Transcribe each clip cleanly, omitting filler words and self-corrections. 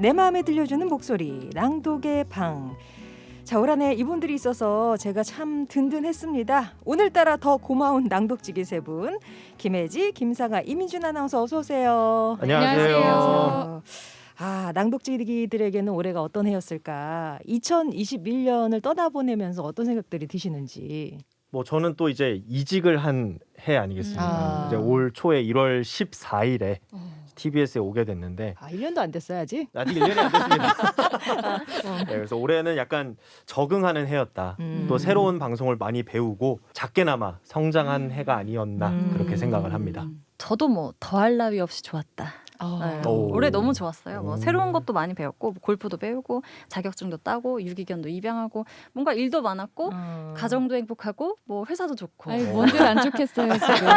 내 마음에 들려주는 목소리 낭독의 방. 자, 올 한 해 이분들이 있어서 제가 참 든든했습니다. 오늘따라 더 고마운 낭독지기 세 분, 김혜지, 김상아, 이민준 아나운서 어서 오세요. 안녕하세요. 낭독지기들에게는 올해가 어떤 해였을까? 2021년을 떠나보내면서 어떤 생각들이 드시는지. 뭐 저는 또 이제 이직을 한 해 아니겠습니까? 이제 올 초에 1월 14일에 TBS에 오게 됐는데 1년도 안 됐어야지. 아직 1년이 안 됐습니다. 네, 그래서 올해는 약간 적응하는 해였다. 또 새로운 방송을 많이 배우고 작게나마 성장한 해가 아니었나 그렇게 생각을 합니다. 저도 뭐 더할 나위 없이 좋았다. 네. 올해 너무 좋았어요. 뭐 새로운 것도 많이 배웠고, 뭐 골프도 배우고, 자격증도 따고, 유기견도 입양하고, 뭔가 일도 많았고, 가정도 행복하고, 뭐 회사도 좋고. 아니, 뭔들 안 좋겠어요 지금.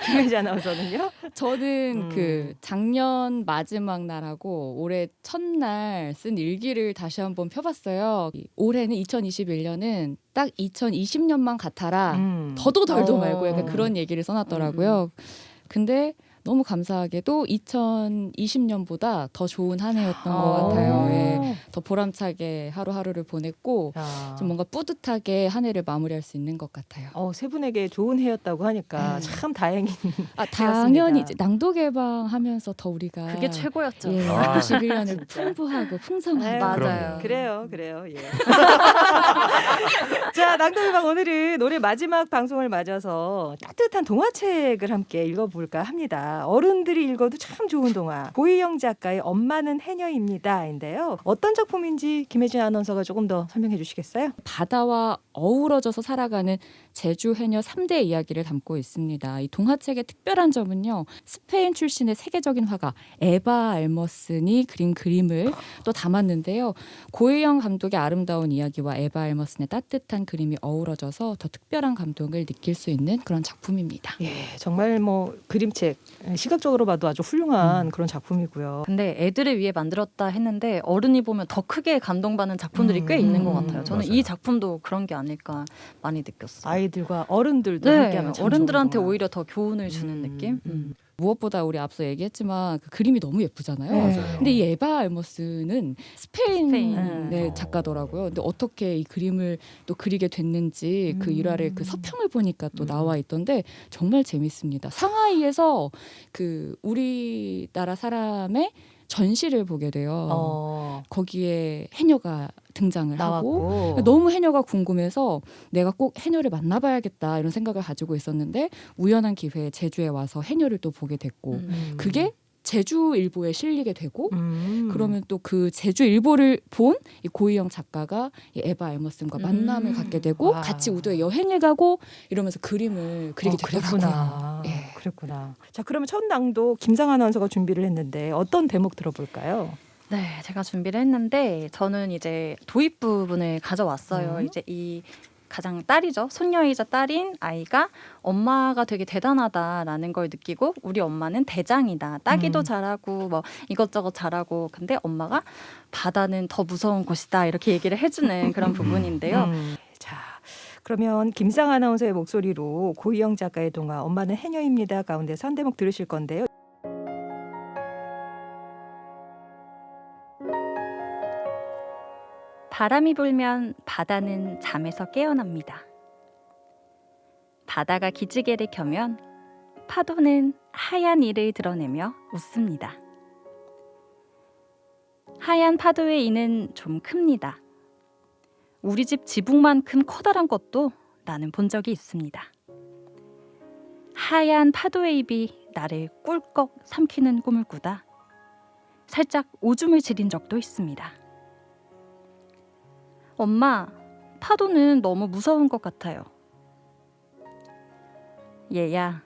김혜지 아나운서는요? 저는 그 작년 마지막 날하고 올해 첫날 쓴 일기를 다시 한번 펴봤어요. 올해는 2021년은 딱 2020년만 같아라. 더도 덜도 말고 약간 그런 얘기를 써놨더라고요. 근데 너무 감사하게도 2020년보다 더 좋은 한 해였던 것 같아요. 예. 더 보람차게 하루하루를 보냈고 좀 뭔가 뿌듯하게 한 해를 마무리할 수 있는 것 같아요. 세 분에게 좋은 해였다고 하니까 참 다행인. 당연히 이제 낭독 개방하면서 더 우리가 그게 최고였죠. 예, 21년을 풍부하고 풍성하고 맞아요. 그래요. 예. 자, 낭독의 오늘은 올해 마지막 방송을 맞아서 따뜻한 동화책을 함께 읽어볼까 합니다. 어른들이 읽어도 참 좋은 동화. 고희영 작가의 엄마는 해녀입니다인데요. 어떤 작품인지 김혜진 아나운서가 조금 더 설명해 주시겠어요? 바다와 어우러져서 살아가는 제주 해녀 3대 이야기를 담고 있습니다. 이 동화책의 특별한 점은요. 스페인 출신의 세계적인 화가 에바 알머슨이 그린 그림을 또 담았는데요. 고혜영 감독의 아름다운 이야기와 에바 알머슨의 따뜻한 그림이 어우러져서 더 특별한 감동을 느낄 수 있는 그런 작품입니다. 예, 정말 뭐 그림책 시각적으로 봐도 아주 훌륭한 그런 작품이고요. 근데 애들을 위해 만들었다 했는데 어른이 보면 더 크게 감동받는 작품들이 꽤 있는 것 같아요. 저는 맞아요. 이 작품도 그런 게 아닐까 많이 느꼈어요. 아이들과 어른들도 네, 함께하면 참 어른들한테 좋은 동화. 오히려 더 교훈을 주는 느낌? 무엇보다 우리 앞서 얘기했지만 그 그림이 너무 예쁘잖아요. 맞아요. 근데 이 에바 알머스는 스페인 스페인. 작가더라고요. 근데 어떻게 이 그림을 또 그리게 됐는지 그 일화를 그 서평을 보니까 또 나와 있던데 정말 재밌습니다. 상하이에서 그 우리나라 사람의 전시를 보게 돼요. 거기에 해녀가 등장을 하고 나왔고. 너무 해녀가 궁금해서 내가 꼭 해녀를 만나봐야겠다 이런 생각을 가지고 있었는데 우연한 기회에 제주에 와서 해녀를 또 보게 됐고 그게 제주일보에 실리게 되고 그러면 또 그 제주일보를 본 이 고희영 작가가 이 에바 알머슨과 만남을 갖게 되고 와. 같이 우도에 여행을 가고 이러면서 그림을 그리게 되더라고요. 그랬구나. 예. 그랬구나. 자, 그러면 첫 낭독 김상아 아나운서가 준비를 했는데 어떤 대목 들어볼까요? 네, 제가 준비를 했는데 저는 이제 도입 부분을 가져왔어요. 이제 이 가장 딸이죠. 손녀이자 딸인 아이가 엄마가 되게 대단하다라는 걸 느끼고 우리 엄마는 대장이다. 따기도 잘하고 뭐 이것저것 잘하고 근데 엄마가 바다는 더 무서운 곳이다. 이렇게 얘기를 해주는 그런 부분인데요. 자, 그러면 김상아 아나운서의 목소리로 고희영 작가의 동화 엄마는 해녀입니다 가운데서 한 대목 들으실 건데요. 바람이 불면 바다는 잠에서 깨어납니다. 바다가 기지개를 켜면 파도는 하얀 이를 드러내며 웃습니다. 하얀 파도의 이는 좀 큽니다. 우리 집 지붕만큼 커다란 것도 나는 본 적이 있습니다. 하얀 파도의 입이 나를 꿀꺽 삼키는 꿈을 꾸다 살짝 오줌을 지린 적도 있습니다. 엄마, 파도는 너무 무서운 것 같아요. 얘야,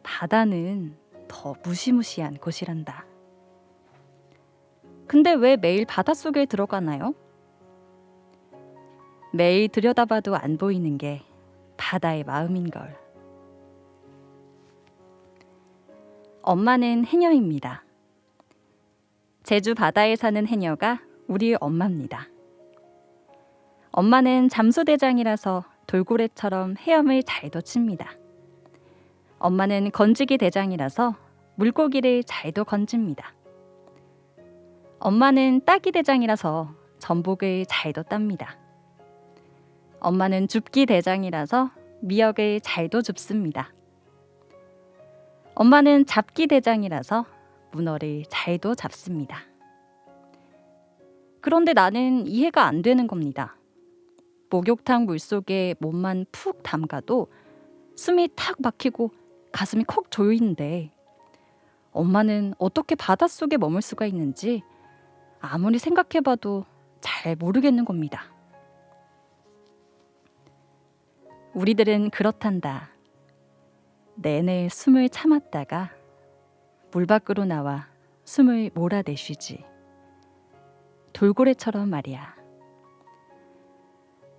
바다는 더 무시무시한 곳이란다. 근데 왜 매일 바닷속에 들어가나요? 매일 들여다봐도 안 보이는 게 바다의 마음인걸. 엄마는 해녀입니다. 제주 바다에 사는 해녀가 우리 엄마입니다. 엄마는 잠수대장이라서 돌고래처럼 헤엄을 잘도 칩니다. 엄마는 건지기 대장이라서 물고기를 잘도 건집니다. 엄마는 따기 대장이라서 전복을 잘도 땁니다. 엄마는 줍기 대장이라서 미역을 잘도 줍습니다. 엄마는 잡기 대장이라서 문어를 잘도 잡습니다. 그런데 나는 이해가 안 되는 겁니다. 목욕탕 물속에 몸만 푹 담가도 숨이 탁 막히고 가슴이 콕 조이는데 엄마는 어떻게 바닷속에 머물 수가 있는지 아무리 생각해봐도 잘 모르겠는 겁니다. 우리들은 그렇단다. 내내 숨을 참았다가 물 밖으로 나와 숨을 몰아내쉬지. 돌고래처럼 말이야.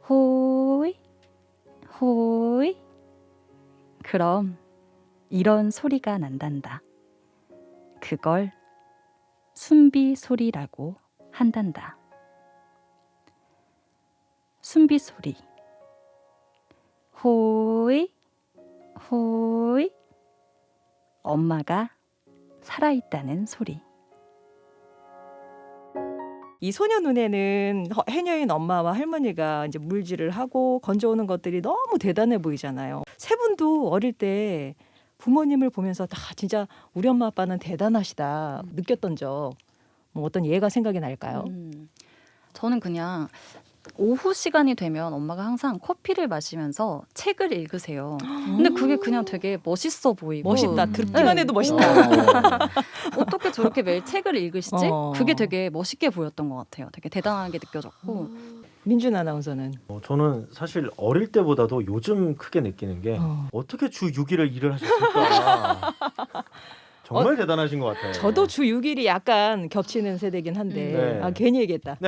호이, 호이. 그럼 이런 소리가 난단다. 그걸 숨비 소리라고 한단다. 숨비 소리. 호이, 호이. 엄마가 살아있다는 소리. 이 소녀 눈에는 해녀인 엄마와 할머니가 이제 물질을 하고 건져오는 것들이 너무 대단해 보이잖아요. 세 분도 어릴 때 부모님을 보면서 다 진짜 우리 엄마 아빠는 대단하시다 느꼈던 적 뭐 어떤 예가 생각이 날까요? 저는 그냥 오후 시간이 되면 엄마가 항상 커피를 마시면서 책을 읽으세요. 근데 그게 그냥 되게 멋있어 보이고 멋있다. 듣기만 네. 해도 멋있다. 어떻게 저렇게 매일 책을 읽으시지? 어. 그게 되게 멋있게 보였던 것 같아요. 되게 대단하게 느껴졌고. 민준 아나운서는 저는 사실 어릴 때보다도 요즘 크게 느끼는 게 어떻게 주 6일을 일을 하셨을까. 정말 대단하신 것 같아요. 저도 주 6일이 약간 겹치는 세대긴 한데 네. 아 괜히 얘기했다.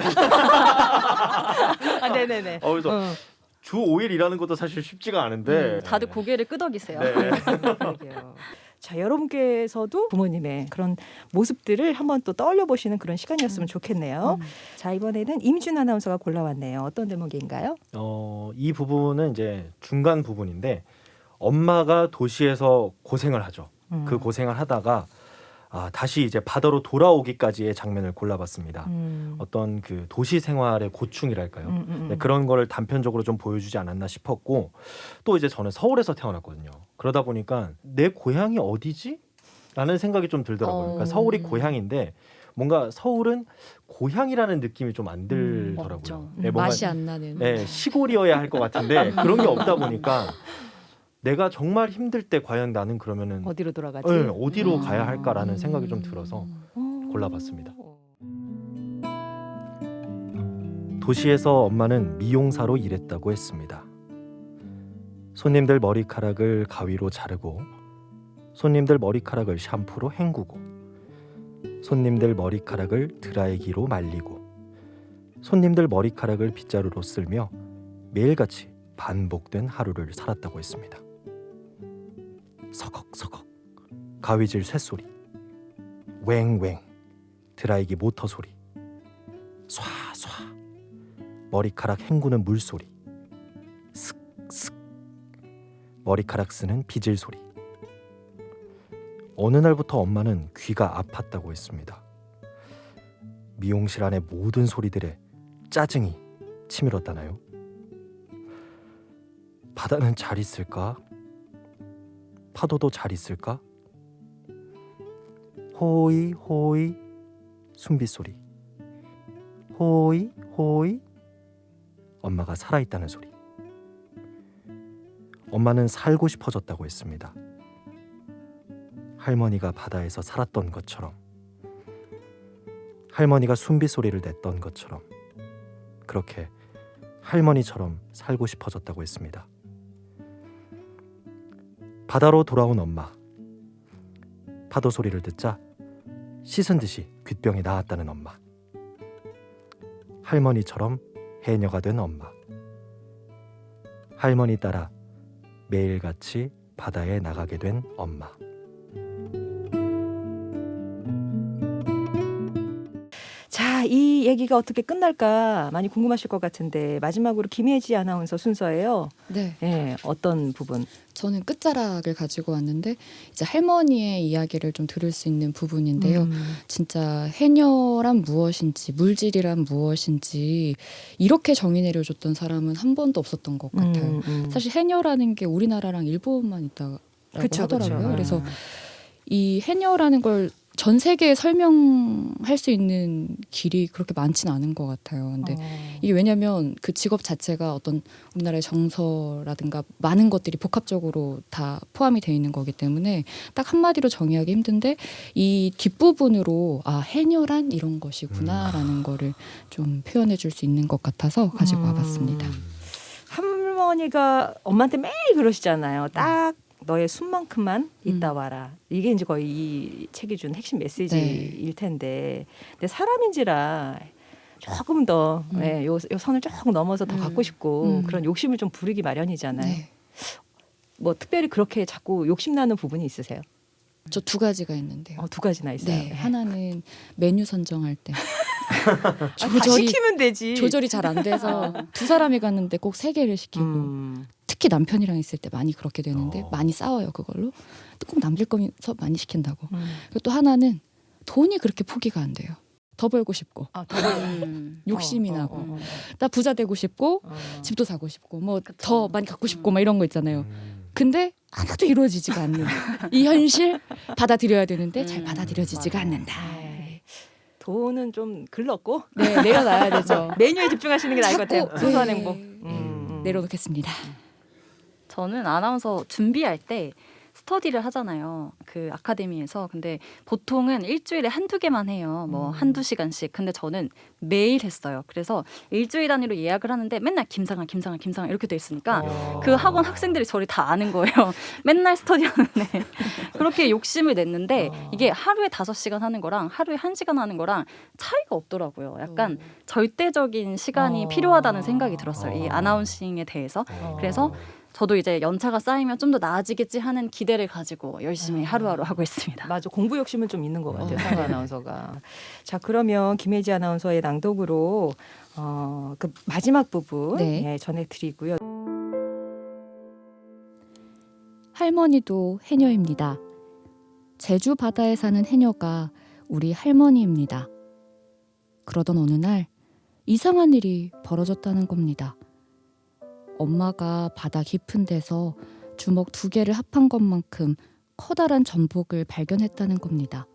아 네네네. 그래서 주 5일 일하는 것도 사실 쉽지가 않은데 다들 고개를 끄덕이세요. 네. 그러게요. 자, 여러분께서도 부모님의 그런 모습들을 한번 또 떠올려 보시는 그런 시간이었으면 좋겠네요. 자, 이번에는 임준 아나운서가 골라왔네요. 어떤 대목인가요? 이 부분은 이제 중간 부분인데 엄마가 도시에서 고생을 하죠. 그 고생을 하다가 다시 이제 바다로 돌아오기까지의 장면을 골라봤습니다. 어떤 그 도시 생활의 고충이랄까요. 네, 그런 거를 단편적으로 좀 보여주지 않았나 싶었고 또 이제 저는 서울에서 태어났거든요. 그러다 보니까 내 고향이 어디지? 라는 생각이 좀 들더라고요. 그러니까 서울이 고향인데 뭔가 서울은 고향이라는 느낌이 좀 안 들더라고요. 없죠. 네, 뭔가 맛이 안 나는. 네, 시골이어야 할 것 같은데 그런 게 없다 보니까 내가 정말 힘들 때 과연 나는 그러면은 어디로 돌아가지? 네, 어디로 가야 할까라는 생각이 좀 들어서 골라봤습니다. 도시에서 엄마는 미용사로 일했다고 했습니다. 손님들 머리카락을 가위로 자르고 손님들 머리카락을 샴푸로 헹구고 손님들 머리카락을 드라이기로 말리고 손님들 머리카락을 빗자루로 쓸며 매일같이 반복된 하루를 살았다고 했습니다. 서걱서걱 가위질 쇳소리, 웽웽 드라이기 모터 소리, 쏴쏴 머리카락 헹구는 물소리, 슥슥 머리카락 쓰는 빗질 소리. 어느 날부터 엄마는 귀가 아팠다고 했습니다. 미용실 안의 모든 소리들에 짜증이 치밀었다나요? 바다는 잘 있을까? 파도도 잘 있을까? 호이 호이 숨비 소리, 호이 호이 엄마가 살아있다는 소리. 엄마는 살고 싶어졌다고 했습니다. 할머니가 바다에서 살았던 것처럼, 할머니가 숨비 소리를 냈던 것처럼 그렇게 할머니처럼 살고 싶어졌다고 했습니다. 바다로 돌아온 엄마. 파도 소리를 듣자 씻은 듯이 귓병이 나았다는 엄마. 할머니처럼 해녀가 된 엄마. 할머니 따라 매일같이 바다에 나가게 된 엄마. 자, 자, 이 얘기가 어떻게 끝날까 많이 궁금하실 것 같은데 마지막으로 김혜지 아나운서 순서예요. 네. 예, 어떤 부분? 저는 끝자락을 가지고 왔는데 이제 할머니의 이야기를 좀 들을 수 있는 부분인데요. 진짜 해녀란 무엇인지 물질이란 무엇인지 이렇게 정의 내려줬던 사람은 한 번도 없었던 것 같아요. 사실 해녀라는 게 우리나라랑 일본만 있다고 그쵸, 하더라고요. 그쵸. 그래서 이 해녀라는 걸 전 세계에 설명할 수 있는 길이 그렇게 많지는 않은 것 같아요. 근데 이게 왜냐하면 그 직업 자체가 어떤 우리나라의 정서라든가 많은 것들이 복합적으로 다 포함이 되어 있는 거기 때문에 딱 한마디로 정의하기 힘든데 이 뒷부분으로 아 해녀란 이런 것이구나라는 거를 좀 표현해 줄 수 있는 것 같아서 가지고 와봤습니다. 할머니가 엄마한테 매일 그러시잖아요. 딱 너의 숨만큼만 있다 와라. 이게 이제 거의 이 책이 준 핵심 메시지일 텐데, 근데 사람인지라 조금 더 요 선을 조금 넘어서 더 갖고 싶고 그런 욕심을 좀 부리기 마련이잖아요. 네. 뭐 특별히 그렇게 자꾸 욕심나는 부분이 있으세요? 저 두 가지가 있는데요. 두 가지나 있어요. 네, 하나는 메뉴 선정할 때 다 시키면 되지. 조절이 잘 안 돼서 두 사람이 갔는데 꼭 세 개를 시키고 특히 남편이랑 있을 때 많이 그렇게 되는데 많이 싸워요 그걸로. 꼭 남길 거면서 많이 시킨다고. 그리고 또 하나는 돈이 그렇게 포기가 안 돼요. 더 벌고 싶고 욕심이 나고 나 부자 되고 싶고 집도 사고 싶고 뭐 더 많이 갖고 싶고 막 이런 거 있잖아요. 근데 하나도 이루어지지가 않는 이 현실 받아들여야 되는데 잘 받아들여지지가 않는다. 돈은 좀 글렀고 네, 내려놔야 되죠. 메뉴에 집중하시는 게 나을 것 같아요. 자꾸, 소소한 네. 행복. 내려놓겠습니다. 저는 아나운서 준비할 때 스터디를 하잖아요. 그 아카데미에서. 근데 보통은 일주일에 한두 개만 해요. 뭐 한두 시간씩. 근데 저는 매일 했어요. 그래서 일주일 단위로 예약을 하는데 맨날 김상아 이렇게 돼 있으니까 그 학원 학생들이 저를 다 아는 거예요. 맨날 스터디 하는데 그렇게 욕심을 냈는데 이게 하루에 5시간 하는 거랑 하루에 1시간 하는 거랑 차이가 없더라고요. 약간 절대적인 시간이 필요하다는 생각이 들었어요. 이 아나운싱에 대해서. 그래서 저도 이제 연차가 쌓이면 좀 더 나아지겠지 하는 기대를 가지고 열심히 하루하루 하고 있습니다. 맞아, 공부 욕심은 좀 있는 것 같아요. 상가 아나운서가. 자, 그러면 김혜지 아나운서의 낭독으로 그 마지막 부분 네. 전해드리고요. 할머니도 해녀입니다. 제주 바다에 사는 해녀가 우리 할머니입니다. 그러던 어느 날 이상한 일이 벌어졌다는 겁니다. 엄마가 바다 깊은 데서 주먹 2개를 합한 것만큼 커다란 전복을 발견했다는 겁니다.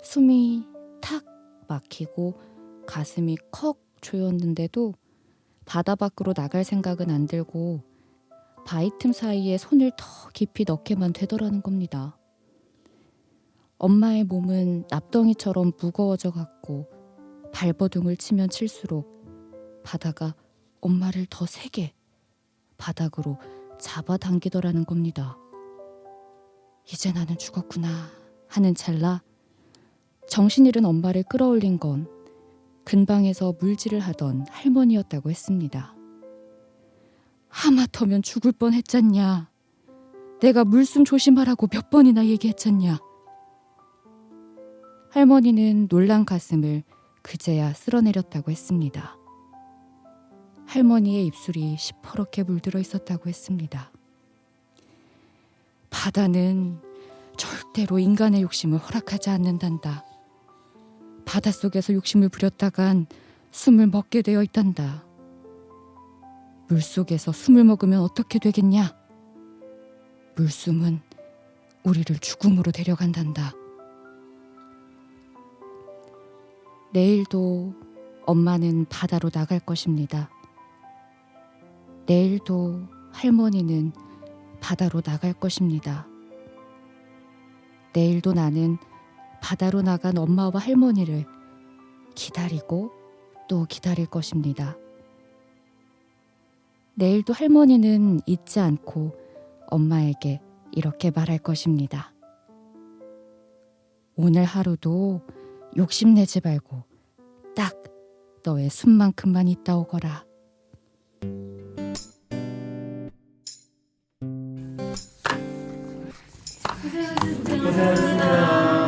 숨이 탁 막히고 가슴이 컥 조였는데도 바다 밖으로 나갈 생각은 안 들고 바위 틈 사이에 손을 더 깊이 넣게만 되더라는 겁니다. 엄마의 몸은 납덩이처럼 무거워져 갔고 발버둥을 치면 칠수록 바다가 엄마를 더 세게 바닥으로 잡아당기더라는 겁니다. 이제 나는 죽었구나 하는 찰나 정신 잃은 엄마를 끌어올린 건 근방에서 물질을 하던 할머니였다고 했습니다. 하마터면 죽을 뻔했잖냐. 내가 물숨 조심하라고 몇 번이나 얘기했잖냐. 할머니는 놀란 가슴을 그제야 쓸어내렸다고 했습니다. 할머니의 입술이 시퍼렇게 물들어 있었다고 했습니다. 바다는 절대로 인간의 욕심을 허락하지 않는단다. 바닷속에서 욕심을 부렸다간 숨을 먹게 되어 있단다. 물속에서 숨을 먹으면 어떻게 되겠냐? 물숨은 우리를 죽음으로 데려간단다. 내일도 엄마는 바다로 나갈 것입니다. 내일도 할머니는 바다로 나갈 것입니다. 내일도 나는 바다로 나간 엄마와 할머니를 기다리고 또 기다릴 것입니다. 내일도 할머니는 잊지 않고 엄마에게 이렇게 말할 것입니다. 오늘 하루도 욕심내지 말고 딱 너의 숨만큼만 있다 오거라. 고생하셨습니다.